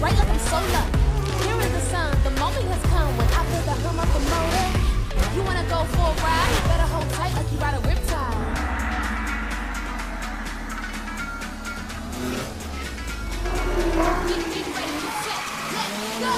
bright like I'm solar. Here is the sun, the moment has come when I feel the hum of the motor. You wanna go for a ride? You better hold tight like you ride a riptide. Get ready, get set, let's go!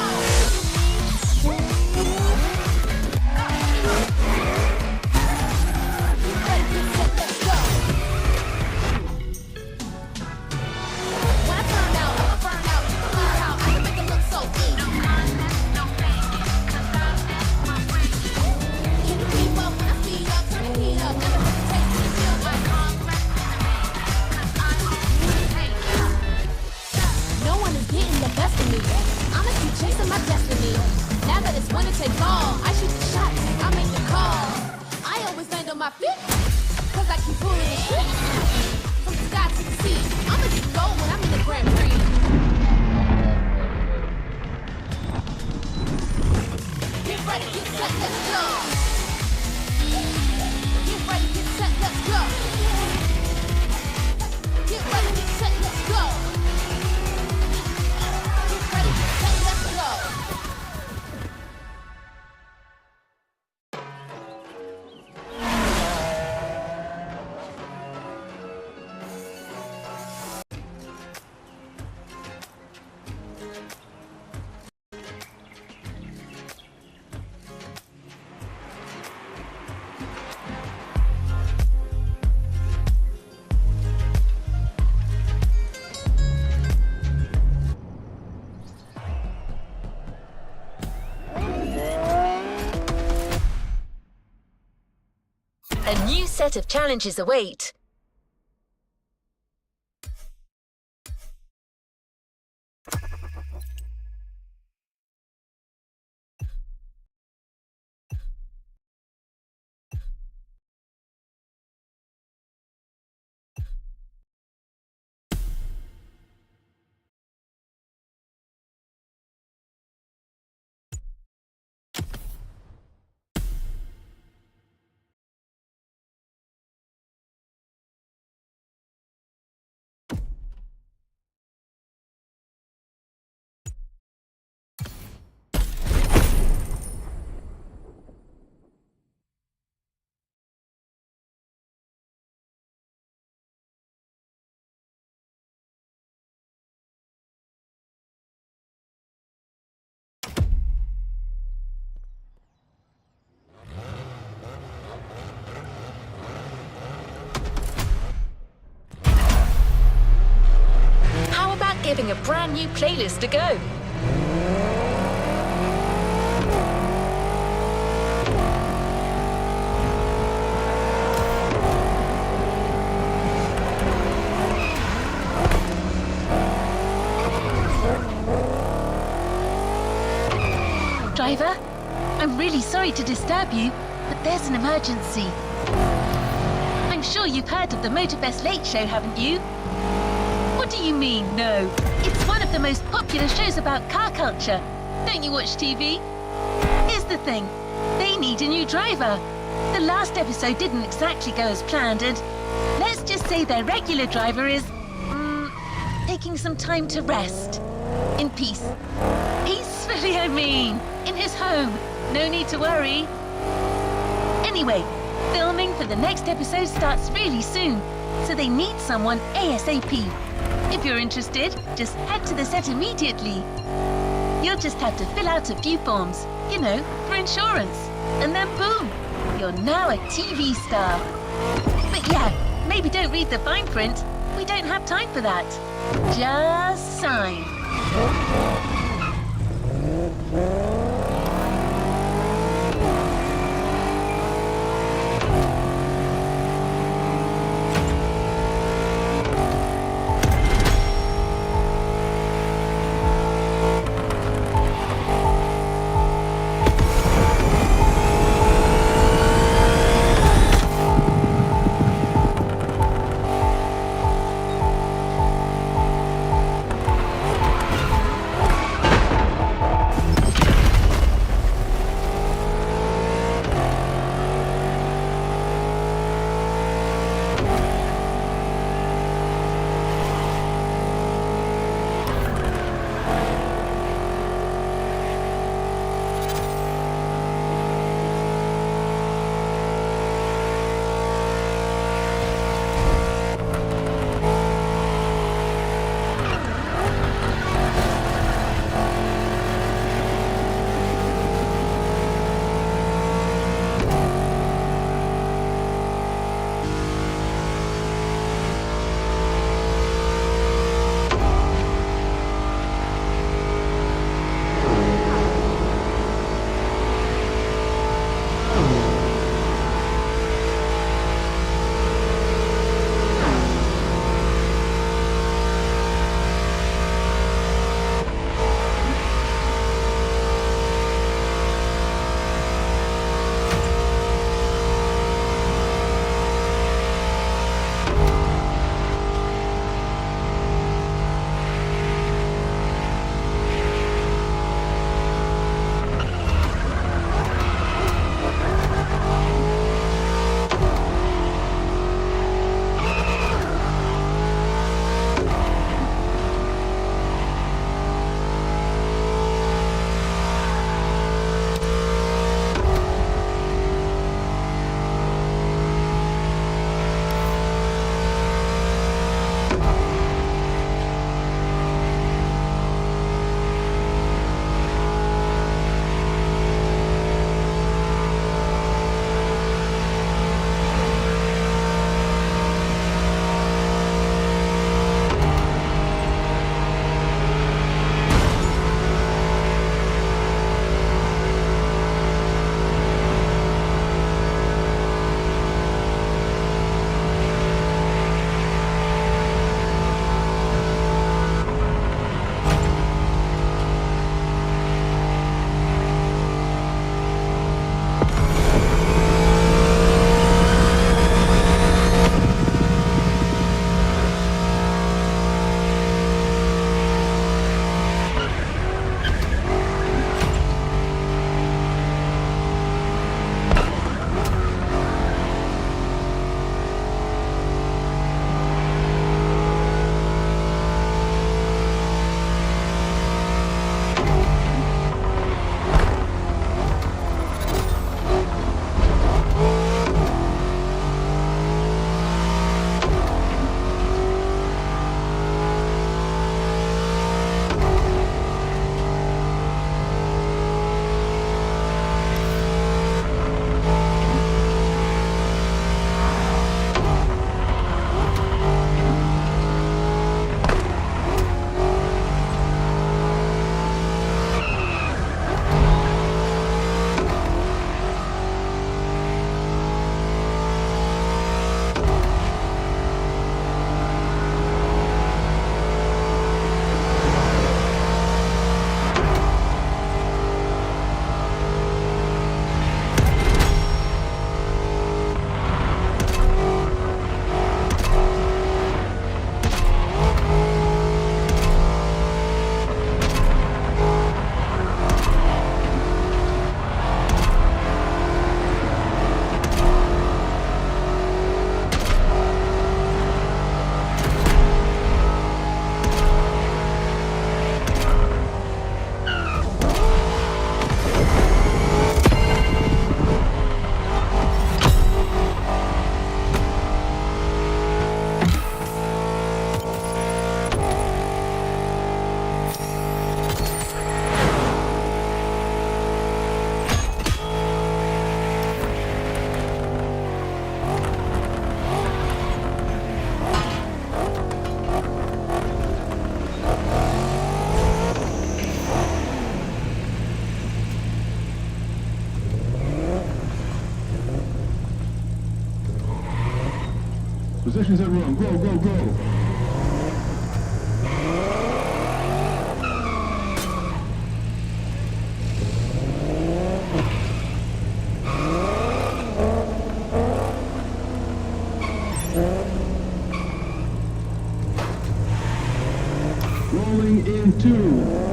Chasing my destiny. Now that it's winner take all, I shoot the shots, I make the call. I always land on my feet, cause I keep pulling the shit. From the sky to the sea, I'ma get gold when I'm in the Grand Prix. Get ready, get set, let's go. Get ready, get set, let's go. Get ready, get set, let's go. A new set of challenges await. Giving a brand new playlist a go. Driver, I'm really sorry to disturb you, but there's an emergency. I'm sure you've heard of the Motorfest Late Show, haven't you? What do you mean, no? It's one of the most popular shows about car culture. Don't you watch TV? Here's the thing. They need a new driver. The last episode didn't exactly go as planned, and let's just say their regular driver is... taking some time to rest. In peace. Peacefully, I mean. In his home. No need to worry. Anyway, filming for the next episode starts really soon, so they need someone ASAP. If you're interested, just head to the set immediately. You'll just have to fill out a few forms, you know, for insurance. And then boom, you're now a TV star. But yeah, maybe don't read the fine print. We don't have time for that. Just sign. Positions everyone, go, go, go. Rolling in 2.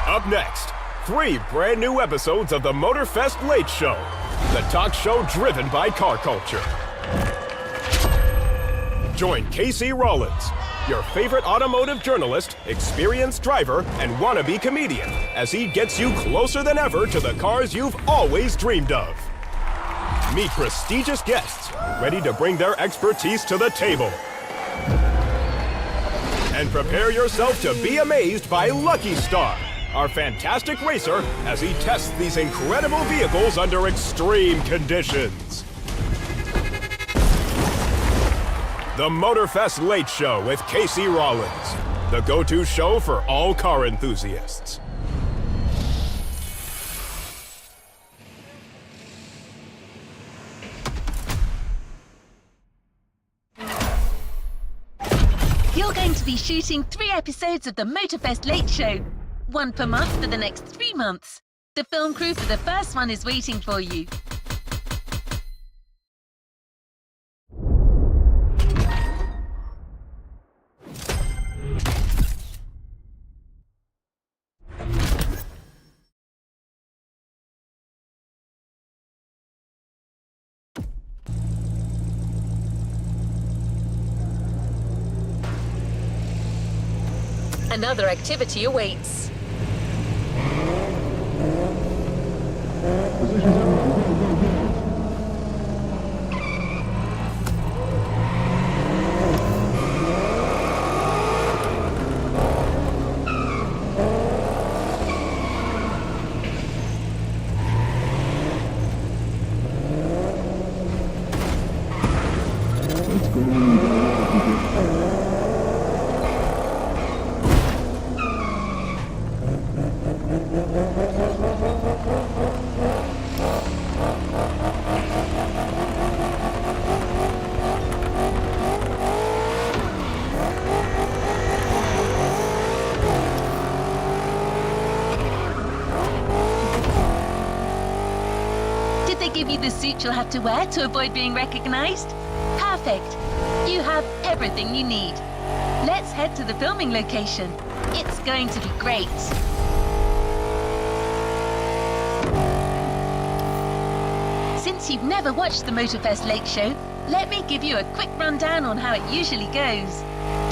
Up next, 3 brand new episodes of the Motorfest Late Show, the talk show driven by car culture. Join Casey Rollins, your favorite automotive journalist, experienced driver, and wannabe comedian, as he gets you closer than ever to the cars you've always dreamed of. Meet prestigious guests ready to bring their expertise to the table. And prepare yourself to be amazed by Lucky Star, our fantastic racer, as he tests these incredible vehicles under extreme conditions. The Motorfest Late Show with Casey Rollins, the go-to show for all car enthusiasts. You're going to be shooting 3 episodes of the Motorfest Late Show. 1 per month for the next 3 months. The film crew for the first one is waiting for you. Another activity awaits. Positions everyone, go, go, go. Let's go. Did they give you the suit you'll have to wear to avoid being recognized? Perfect. You have everything you need. Let's head to the filming location. It's going to be great. Since you've never watched the Motorfest Late Show, let me give you a quick rundown on how it usually goes.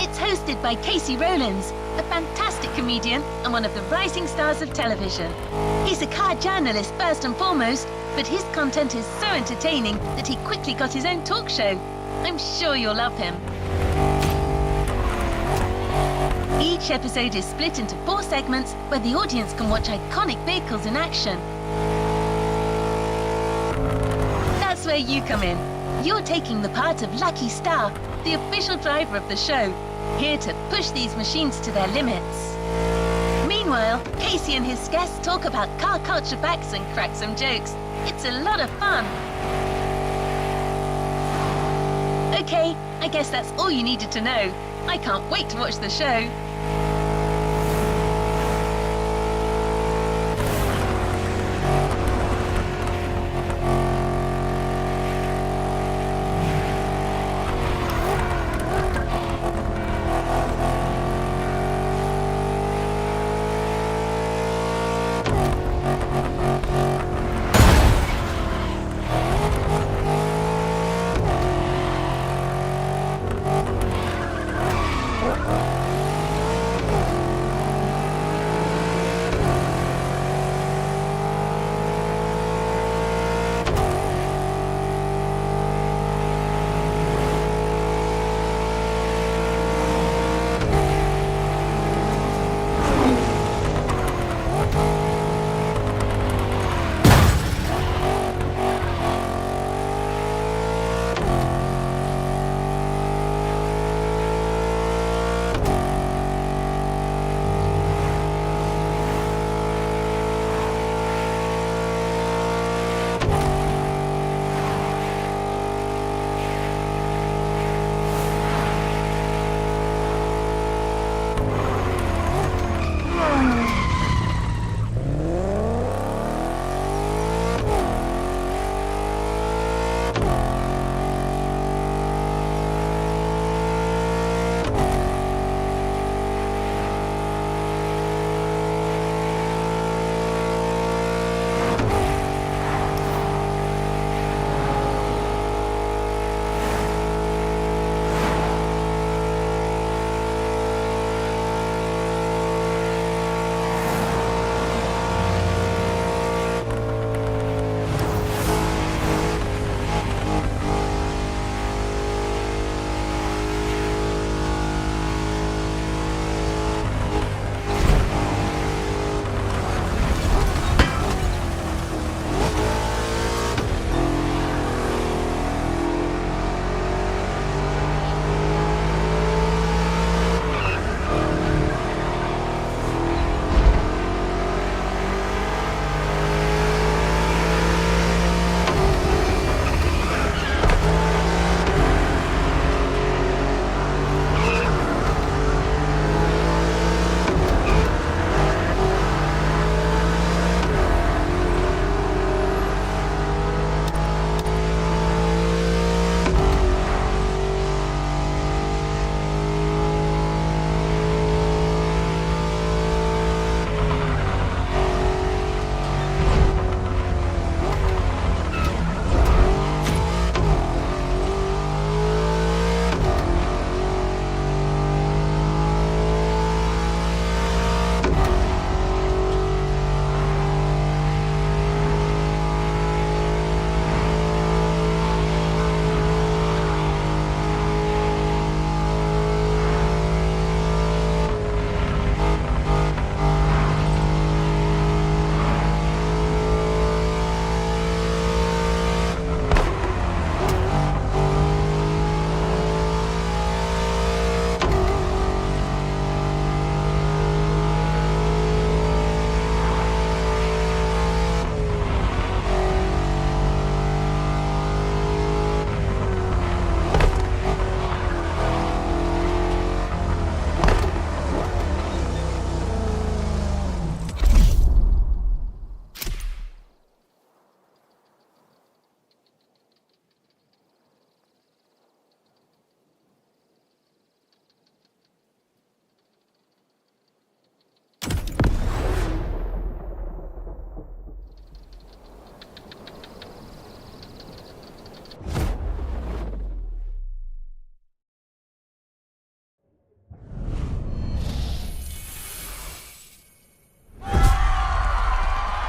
It's hosted by Casey Rollins, a fantastic comedian and one of the rising stars of television. He's a car journalist first and foremost, but his content is so entertaining that he quickly got his own talk show. I'm sure you'll love him. Each episode is split into 4 segments where the audience can watch iconic vehicles in action. That's where you come in. You're taking the part of Lucky Star, the official driver of the show, here to push these machines to their limits. Meanwhile, Casey and his guests talk about car culture facts and crack some jokes. It's a lot of fun. Okay, I guess that's all you needed to know. I can't wait to watch the show.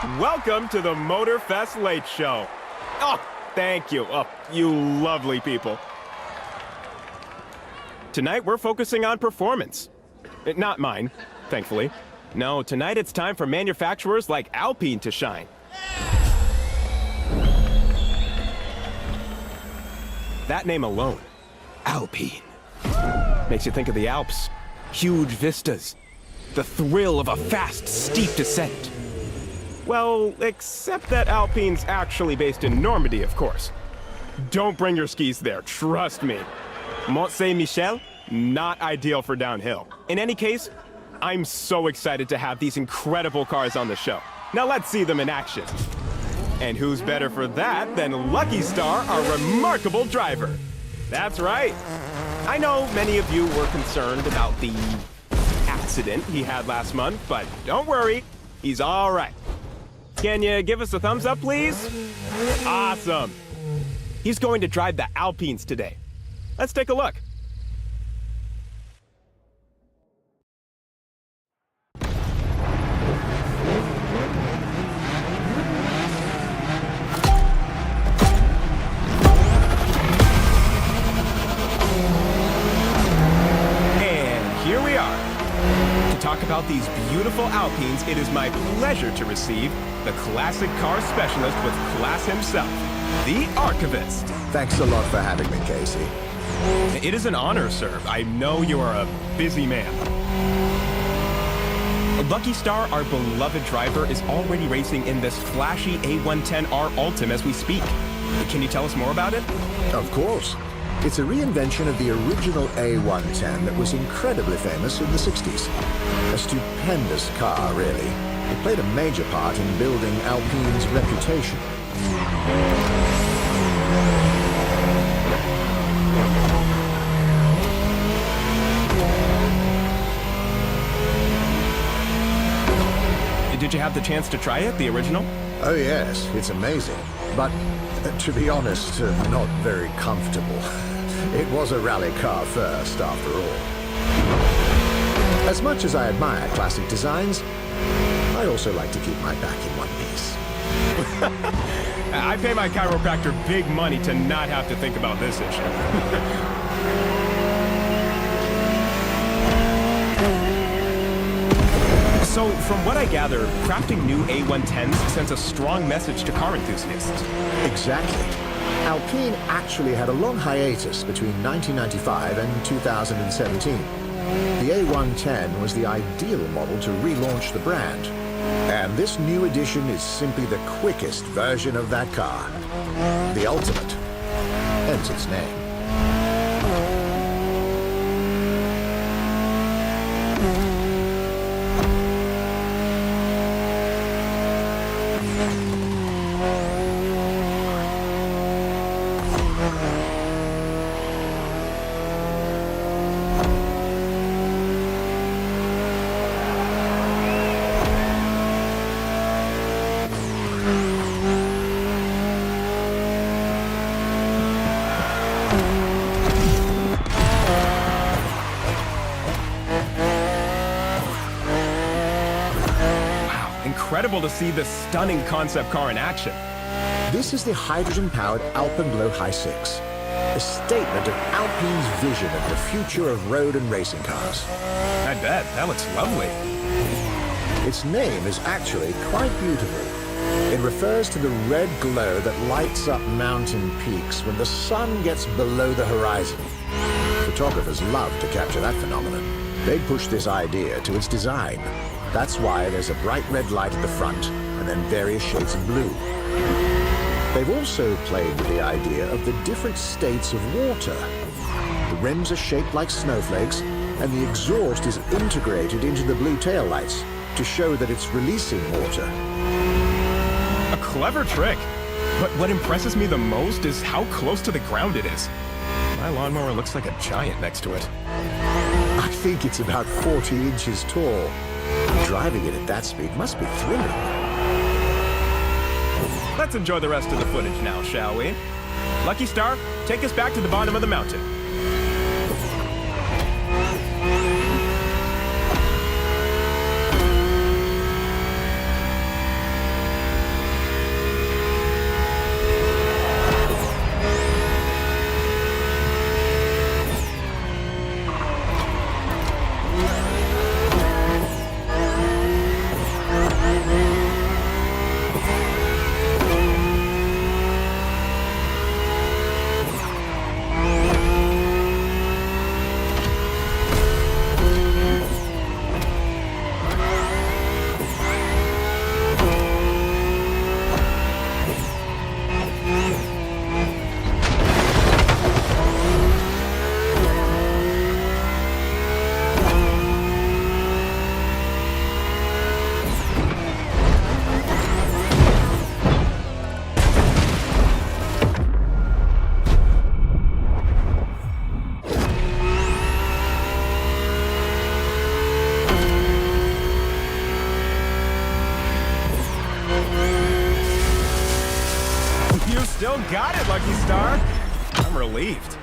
Welcome to the Motorfest Late Show. Oh, thank you. Oh, you lovely people. Tonight we're focusing on performance. Not mine, thankfully. No, tonight it's time for manufacturers like Alpine to shine. That name alone, Alpine, makes you think of the Alps. Huge vistas. The thrill of a fast, steep descent. Well, except that Alpine's actually based in Normandy, of course. Don't bring your skis there, trust me. Mont Saint-Michel, not ideal for downhill. In any case, I'm so excited to have these incredible cars on the show. Now let's see them in action. And who's better for that than Lucky Star, our remarkable driver? That's right. I know many of you were concerned about the accident he had last month, but don't worry, he's all right. Can you give us a thumbs up, please? Awesome. He's going to drive the Alpines today. Let's take a look. Talk about these beautiful Alpines, it is my pleasure to receive the classic car specialist with class himself, the Archivist. Thanks a lot for having me, Casey. It is an honor, sir. I know you are a busy man. Lucky Star, our beloved driver, is already racing in this flashy A110R Ultim as we speak. Can you tell us more about it? Of course. It's a reinvention of the original A110 that was incredibly famous in the 60s. A stupendous car, really. It played a major part in building Alpine's reputation. Did you have the chance to try it, the original? Oh yes, it's amazing. But, to be honest, not very comfortable. It was a rally car first, after all. As much as I admire classic designs, I also like to keep my back in one piece. I pay my chiropractor big money to not have to think about this issue. So, from what I gather, crafting new A110s sends a strong message to car enthusiasts. Exactly. Alpine actually had a long hiatus between 1995 and 2017. The A110 was the ideal model to relaunch the brand. And this new edition is simply the quickest version of that car. The ultimate. Hence its name. Incredible to see this stunning concept car in action. This is the hydrogen-powered Alpenglow High 6, a statement of Alpine's vision of the future of road and racing cars. I bet. That looks lovely. Its name is actually quite beautiful. It refers to the red glow that lights up mountain peaks when the sun gets below the horizon. Photographers love to capture that phenomenon. They push this idea to its design. That's why there's a bright red light at the front, and then various shades of blue. They've also played with the idea of the different states of water. The rims are shaped like snowflakes, and the exhaust is integrated into the blue taillights to show that it's releasing water. A clever trick. But what impresses me the most is how close to the ground it is. My lawnmower looks like a giant next to it. I think it's about 40 inches tall. Driving it at that speed must be thrilling. Let's enjoy the rest of the footage now, shall we? Lucky Star, take us back to the bottom of the mountain. still got it, Lucky Star. I'm relieved.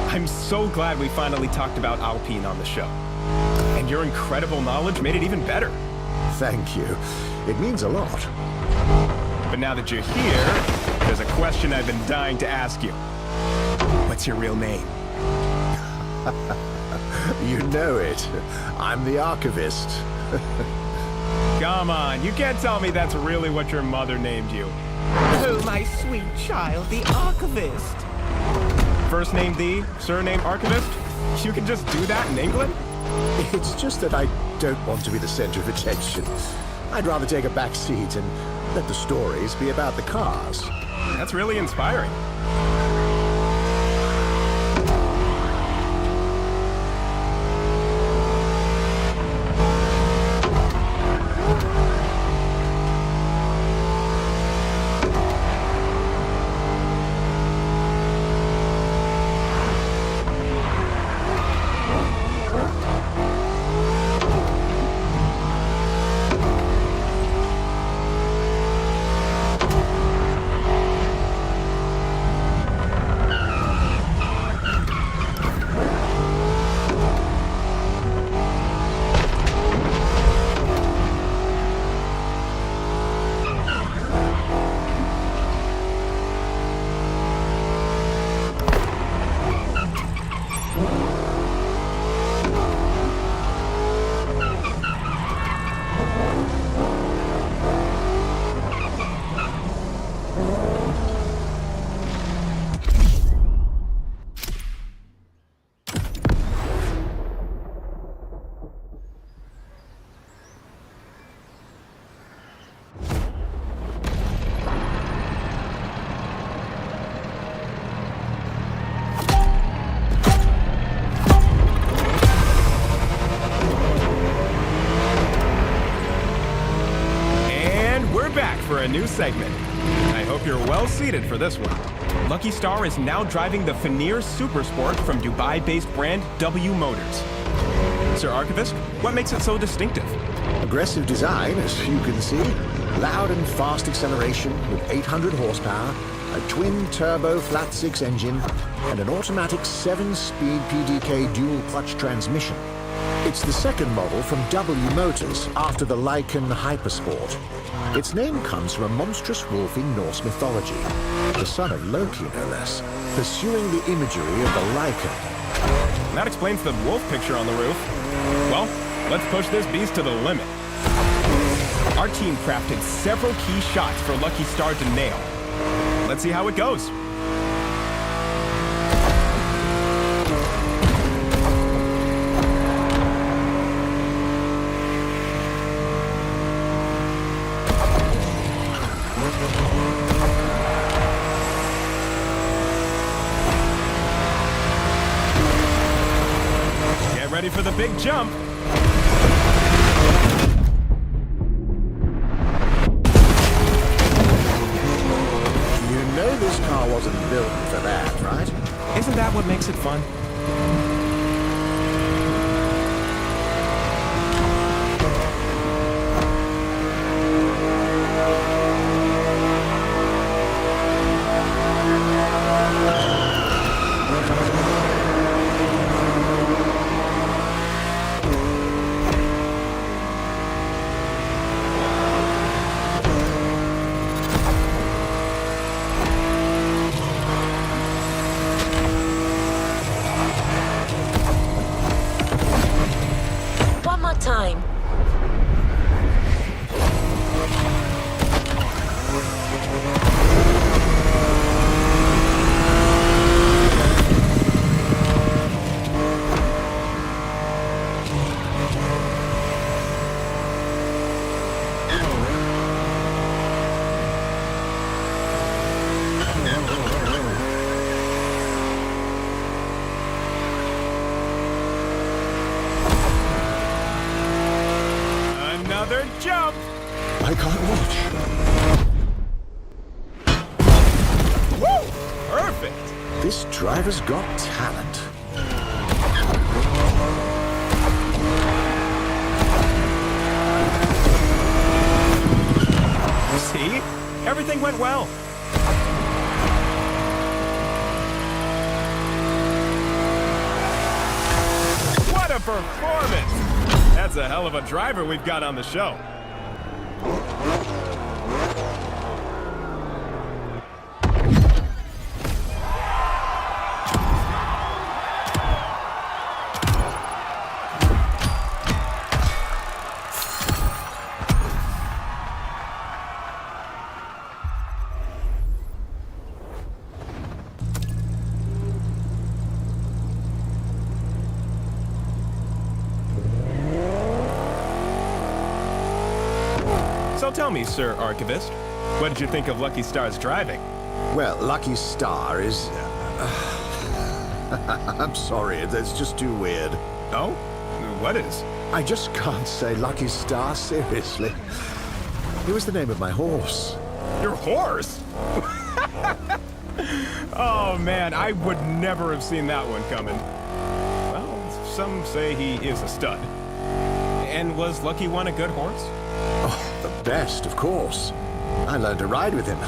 I'm so glad we finally talked about Alpine on the show. And your incredible knowledge made it even better. Thank you. It means a lot. But now that you're here, there's a question I've been dying to ask you. What's your real name? You know it. I'm the archivist. Come on, you can't tell me that's really what your mother named you. Oh, my sweet child, the archivist. First name the, surname archivist? You can just do that in England? It's just that I don't want to be the center of attention. I'd rather take a back seat and let the stories be about the cars. That's really inspiring. For a new segment. I hope you're well seated for this one. Lucky Star is now driving the Fenir Super Sport from Dubai-based brand W Motors. Sir Archivist, what makes it so distinctive? Aggressive design, as you can see. Loud and fast acceleration with 800 horsepower, a twin-turbo flat-six engine, and an automatic 7-speed PDK dual-clutch transmission. It's the second model from W Motors after the Lycan Hypersport. Its name comes from a monstrous wolf in Norse mythology, the son of Loki no less, pursuing the imagery of the Lycan. That explains the wolf picture on the roof. Well, let's push this beast to the limit. Our team crafted several key shots for Lucky Star to nail. Let's see how it goes. Ready for the big jump. You know this car wasn't built for that, right? Isn't that what makes it fun? This driver's got talent. See? Everything went well. What a performance! That's a hell of a driver we've got on the show. So tell me, Sir Archivist, what did you think of Lucky Star's driving? Well, Lucky Star is... I'm sorry, it's just too weird. Oh? What is? I just can't say Lucky Star, seriously. It was the name of my horse. Your horse? Oh man, I would never have seen that one coming. Well, some say he is a stud. And was Lucky One a good horse? Oh, the best, of course. I learned to ride with him.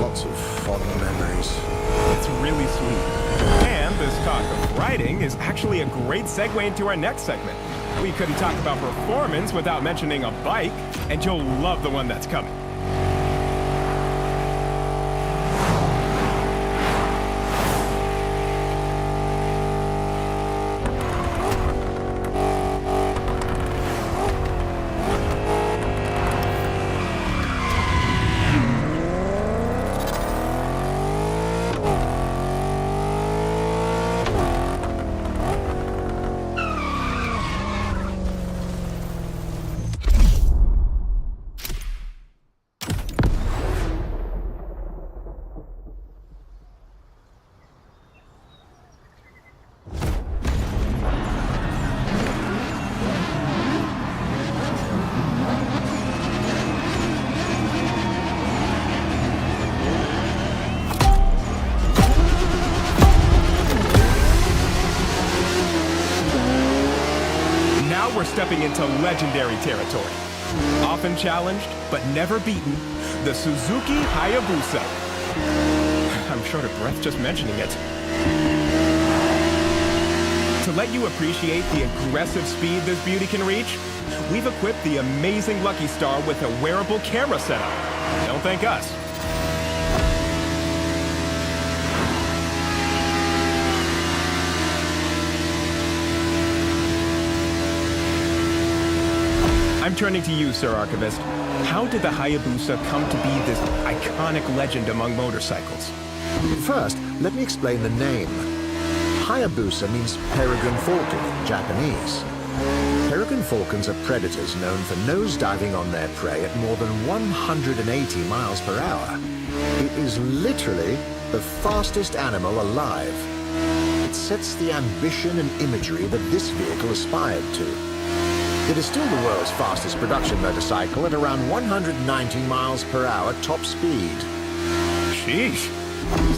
Lots of fond memories. It's really sweet. And this talk of riding is actually a great segue into our next segment. We couldn't talk about performance without mentioning a bike, and you'll love the one that's coming. We're stepping into legendary territory. Often challenged, but never beaten, the Suzuki Hayabusa. I'm short of breath just mentioning it. To let you appreciate the aggressive speed this beauty can reach, we've equipped the amazing Lucky Star with a wearable camera setup. Don't thank us. I'm turning to you, Sir Archivist. How did the Hayabusa come to be this iconic legend among motorcycles? First, let me explain the name. Hayabusa means peregrine falcon in Japanese. Peregrine falcons are predators known for nosediving on their prey at more than 180 miles per hour. It is literally the fastest animal alive. It sets the ambition and imagery that this vehicle aspired to. It is still the world's fastest production motorcycle at around 190 miles per hour top speed. Sheesh.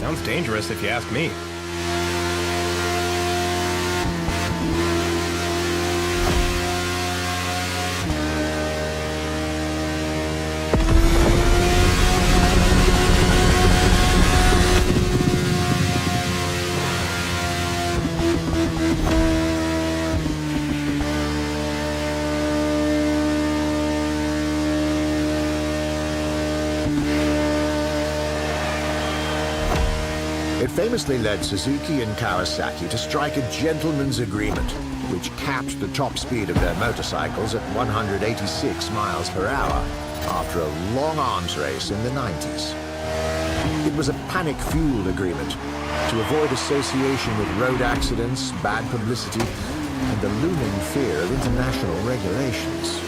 Sounds dangerous if you ask me. It famously led Suzuki and Kawasaki to strike a gentleman's agreement, which capped the top speed of their motorcycles at 186 miles per hour after a long arms race in the 90s. It was a panic-fueled agreement to avoid association with road accidents, bad publicity, and the looming fear of international regulations.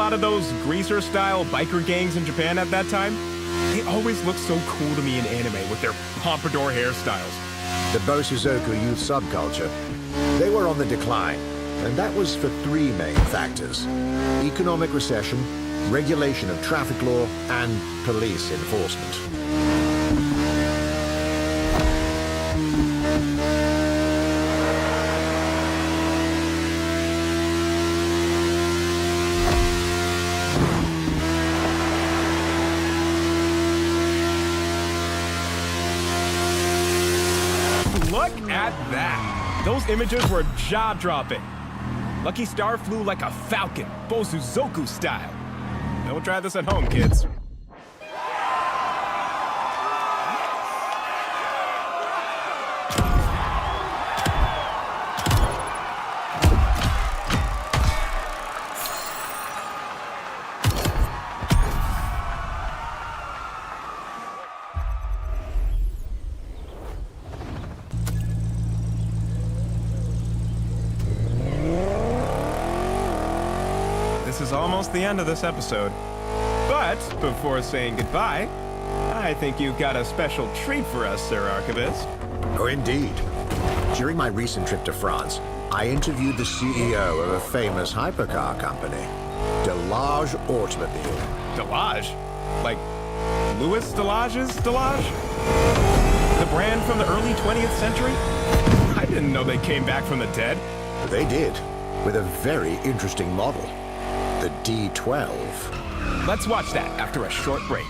lot of those greaser-style biker gangs in Japan at that time? They always looked so cool to me in anime with their pompadour hairstyles. The Bosuzoku youth subculture, they were on the decline, and that was for three main factors: economic recession, regulation of traffic law, and police enforcement. Look at that! Those images were jaw-dropping. Lucky Star flew like a falcon, Bosuzoku style. Don't try this at home, kids. This is almost the end of this episode. But before saying goodbye, I think you've got a special treat for us, Sir Archivist. Oh, indeed. During my recent trip to France, I interviewed the CEO of a famous hypercar company, Delage Automobile. Delage? Like Louis Delage's Delage? The brand from the early 20th century? I didn't know they came back from the dead. They did, with a very interesting model, the D12. Let's watch that after a short break.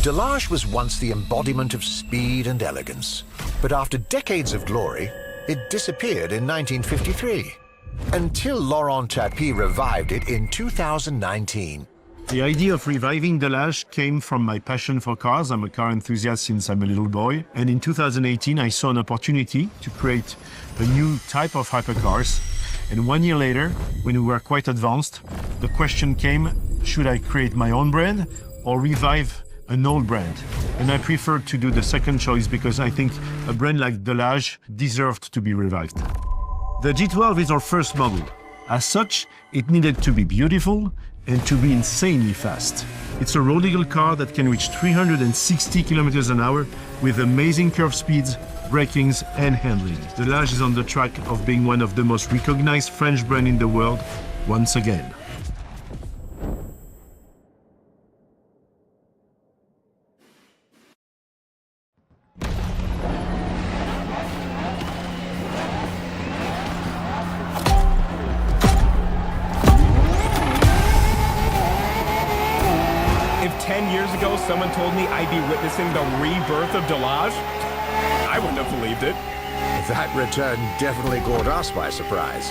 Delage was once the embodiment of speed and elegance, but after decades of glory, it disappeared in 1953, until Laurent Tapie revived it in 2019. The idea of reviving Delage came from my passion for cars. I'm a car enthusiast since I'm a little boy. And in 2018, I saw an opportunity to create a new type of hypercars. And 1 year later, when we were quite advanced, the question came, should I create my own brand or revive an old brand? And I preferred to do the second choice because I think a brand like Delage deserved to be revived. The G12 is our first model. As such, it needed to be beautiful and to be insanely fast. It's a road legal car that can reach 360 kilometers an hour with amazing curve speeds, brakings and handling. Delage is on the track of being one of the most recognized French brands in the world once again. If 10 years ago someone told me I'd be witnessing the rebirth of Delage, I wouldn't have believed it. That return definitely caught us by surprise,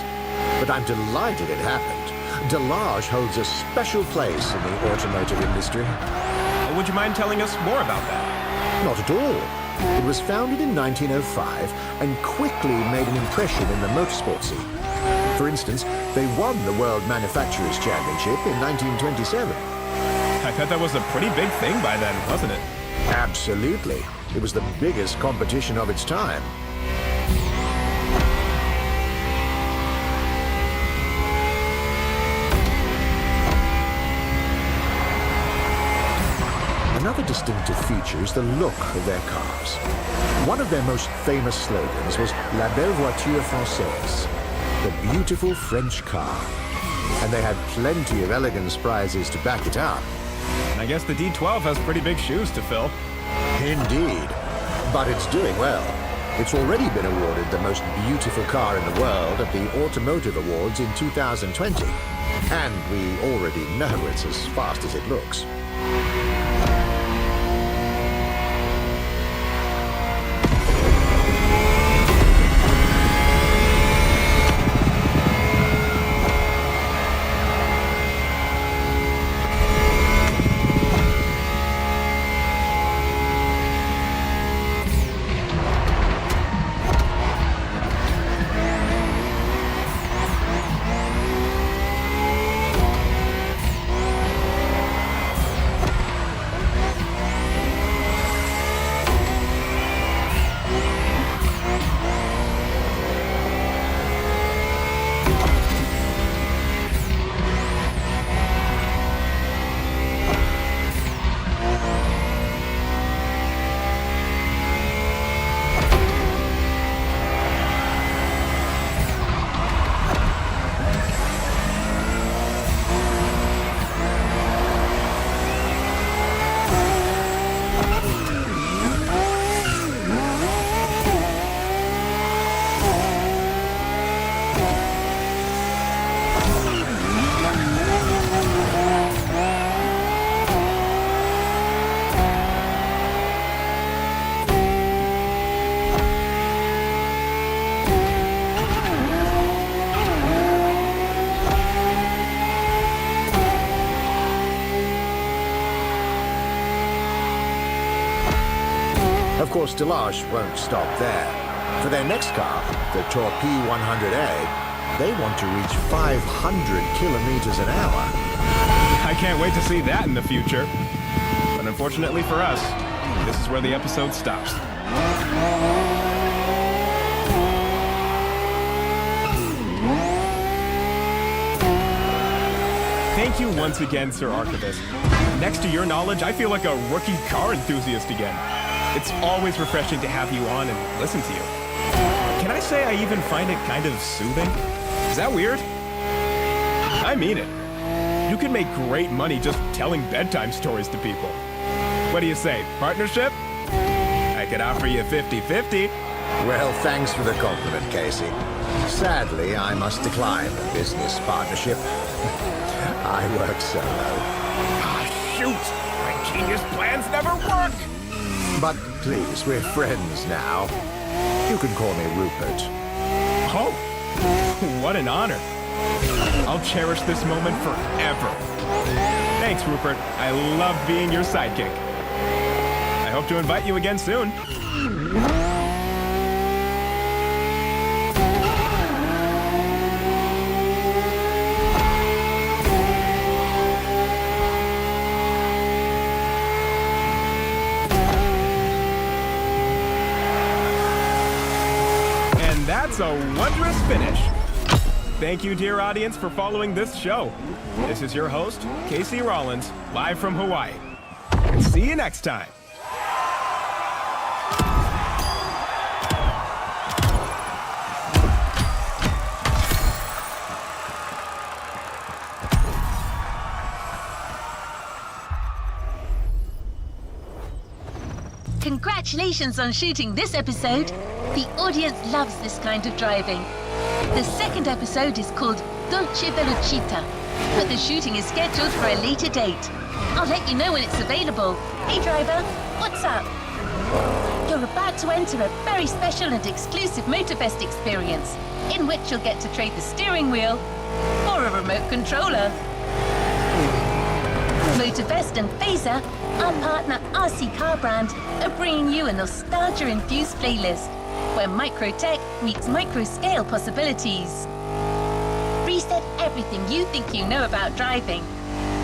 but I'm delighted it happened. Delage holds a special place in the automotive industry. Would you mind telling us more about that? Not at all. It was founded in 1905 and quickly made an impression in the motorsport scene. For instance, they won the World Manufacturers' Championship in 1927. I bet that was a pretty big thing by then, wasn't it? Absolutely. It was the biggest competition of its time. Another distinctive feature is the look of their cars. One of their most famous slogans was La belle voiture française, the beautiful French car. And they had plenty of elegance prizes to back it up. I guess the D12 has pretty big shoes to fill. Indeed. But it's doing well. It's already been awarded the most beautiful car in the world at the Automotive Awards in 2020. And we already know it's as fast as it looks. Of course, Delage won't stop there. For their next car, the Torpille 100A, they want to reach 500 kilometers an hour. I can't wait to see that in the future. But unfortunately for us, this is where the episode stops. Thank you once again, Sir Archivist. Next to your knowledge, I feel like a rookie car enthusiast again. It's always refreshing to have you on and listen to you. Can I say I even find it kind of soothing? Is that weird? I mean it. You can make great money just telling bedtime stories to people. What do you say, partnership? I could offer you 50-50. Well, thanks for the compliment, Casey. Sadly, I must decline the business partnership. I work solo. Ah, shoot! My genius plans never work! But please, we're friends now. You can call me Rupert. Oh, what an honor. I'll cherish this moment forever. Thanks, Rupert. I love being your sidekick. I hope to invite you again soon. That's a wondrous finish. Thank you, dear audience, for following this show. This is your host, Casey Rollins, live from Hawaii. See you next time. Congratulations on shooting this episode. The audience loves this kind of driving. The second episode is called Dolce Velocita, but the shooting is scheduled for a later date. I'll let you know when it's available. Hey driver, what's up? You're about to enter a very special and exclusive Motorfest experience, in which you'll get to trade the steering wheel for a remote controller. Motorfest and Phaser, our partner RC Car Brand, are bringing you a nostalgia-infused playlist where micro-tech meets micro-scale possibilities. Reset everything you think you know about driving.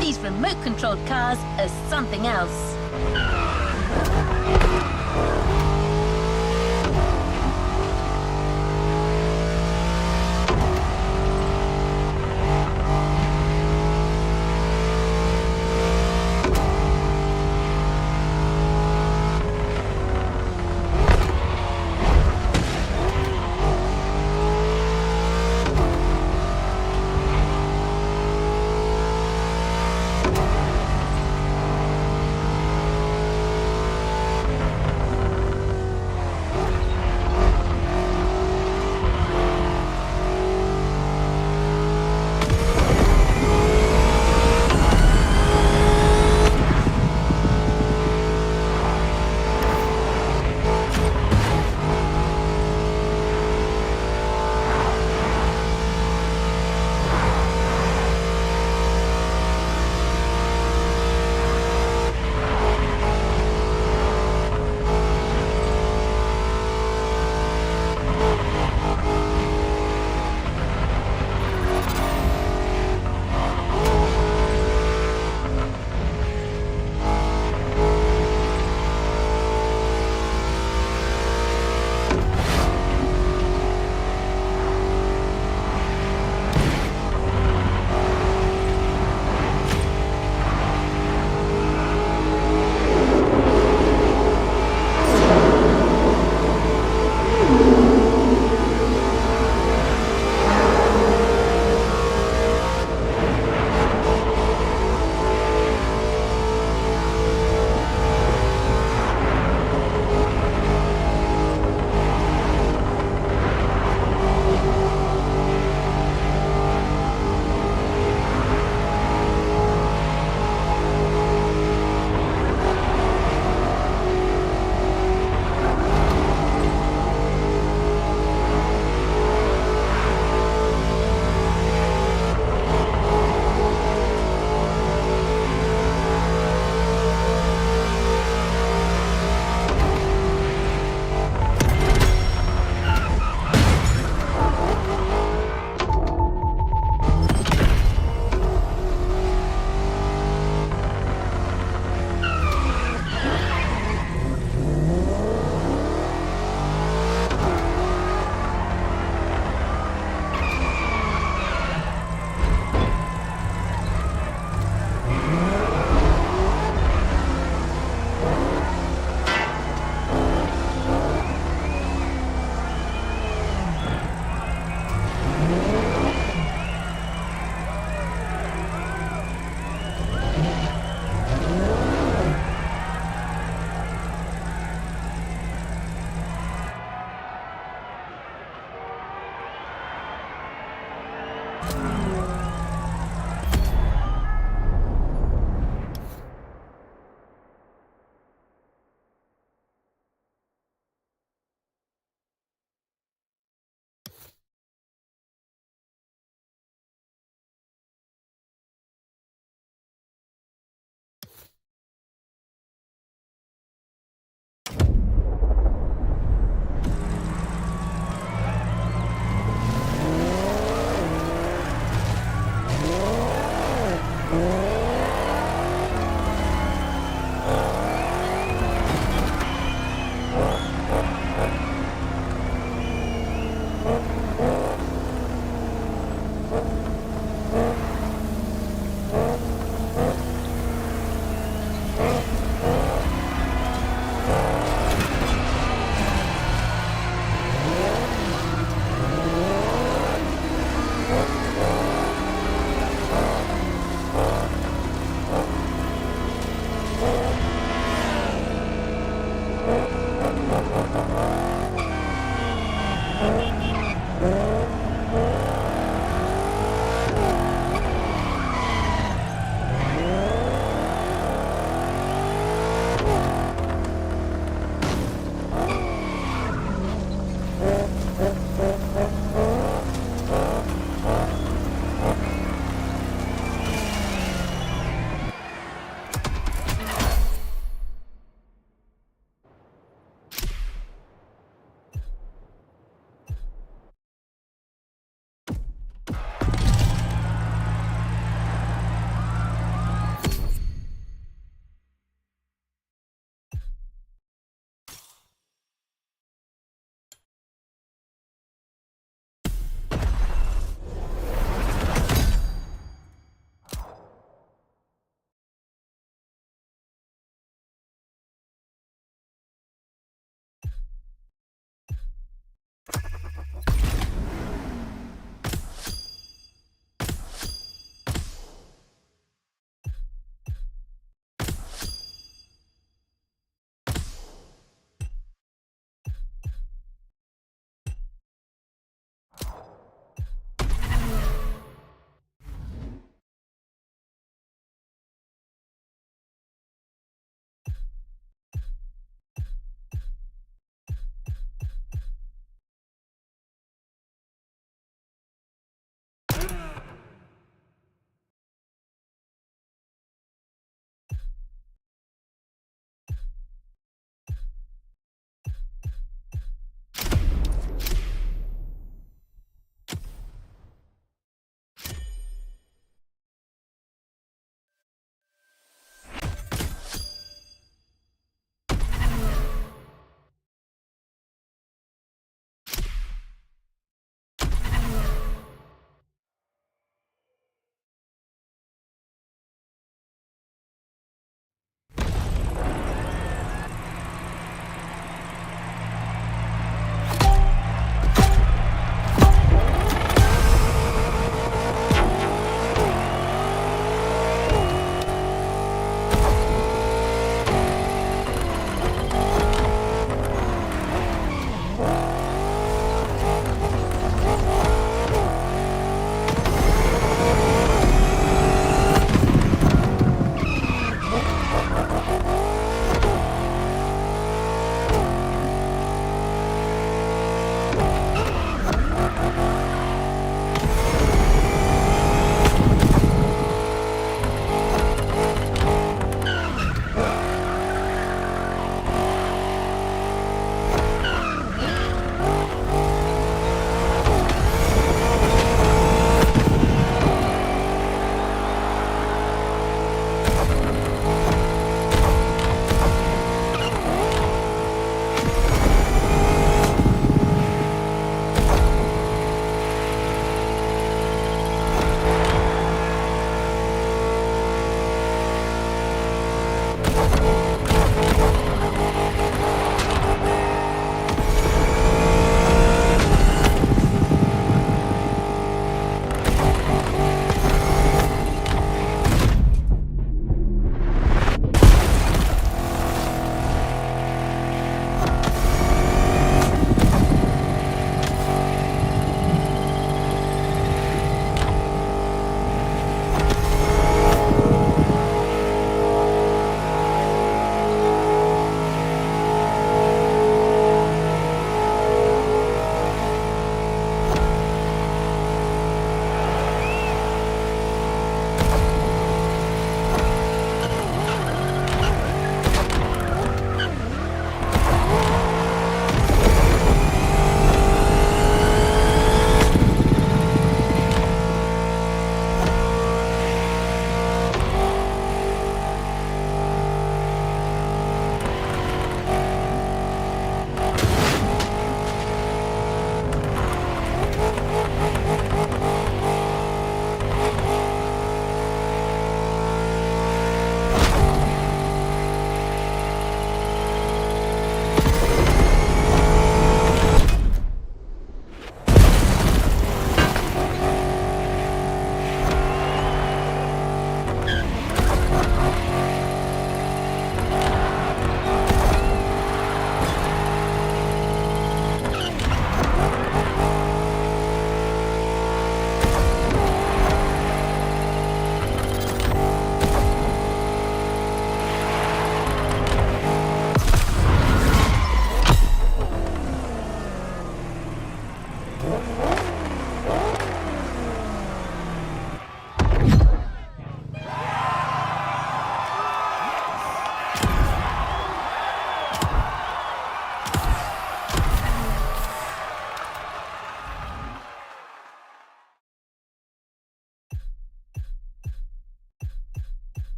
These remote-controlled cars are something else.